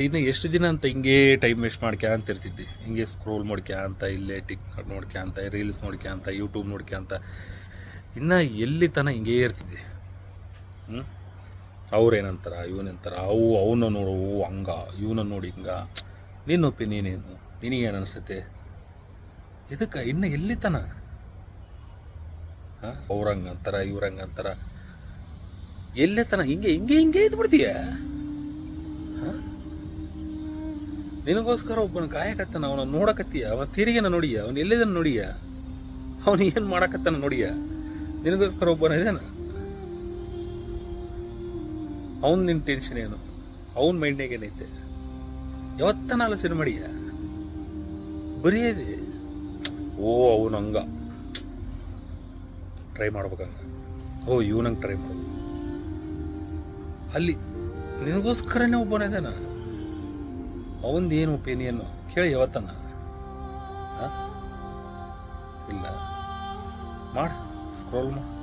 ಇನ್ನು ಎಷ್ಟು ದಿನ ಅಂತ ಹಿಂಗೆ ಟೈಮ್ ವೇಸ್ಟ್ ಅಂತ ಇರ್ತಿದ್ದಿ, ಹಿಂಗೆ ಸ್ಕ್ರೋಲ್ ಅಂತ, ಇಲ್ಲೇ ಟಿಕ್ಟಾಕ್ ಅಂತ, ರೀಲ್ಸ್ ಅಂತ, ಯೂಟ್ಯೂಬ್ ಅಂತ, ಇನ್ನು ಎಲ್ಲಿ ತನಕ ಹಿಂಗೇ ಇರ್ತಿದ್ದೆ. ಅವ್ರೇನಂತಾರ, ಇವನಂತಾರ, ಅವನ್ನ ನೋಡು ಹಂಗ, ಇವನ ನೋಡಿ ಹಿಂಗ. ನಿನ್ನ ಒಪಿನಿಯನ್ ಏನು? ನಿನಗೇನು ಅನಿಸುತ್ತೆ? ಇದಕ್ಕೆ ಇನ್ನು ಎಲ್ಲಿ ತನ ಅವ್ರಂಗಂತಾರ, ಇವ್ರಂಗಂತಾರ, ಎಲ್ಲೇ ತನ ಹಿಂಗೆ ಹಿಂಗೆ ಹಿಂಗೆ ಇದ್ಬಿಡ್ತೀಯ. ನಿನಗೋಸ್ಕರ ಒಬ್ಬನ ಕಾಯಕತ್ತಾನ, ಅವನ ನೋಡಕತ್ತೀಯ, ಅವನ ತಿರುಗಿನ ನೋಡಿಯ, ಅವನು ಎಲ್ಲಿದನ್ನು ನೋಡಿಯ, ಅವನು ಏನು ಮಾಡಕತ್ತಾನ ನೋಡಿಯ. ನಿನಗೋಸ್ಕರ ಒಬ್ಬನ ಇದೇನ, ಅವನು ನಿನ್ನ ಟೆನ್ಷನ್ ಏನು, ಅವನ ಮೈಂಡ್ನಾಗ ಏನೈತೆ, ಯಾವತ್ತನ ಆಲೋಚನೆ ಮಾಡಿಯ. ಬರೆಯದೆ ಅವನು ಹಂಗ ಟ್ರೈ ಮಾಡ್ಬೇಕಂಗ, ಇವನಂಗೆ ಟ್ರೈ ಮಾಡ್ಬೇಕು. ಅಲ್ಲಿ ನಿನಗೋಸ್ಕರನೇ ಒಬ್ಬನ ಇದಾನ, ಅವಂದು ಏನು ಒಪಿನಿಯನ್ನು ಕೇಳಿ ಯಾವತ್ತನ ಇಲ್ಲ. ಮಾಡು, ಸ್ಕ್ರೋಲ್ ಮಾಡು.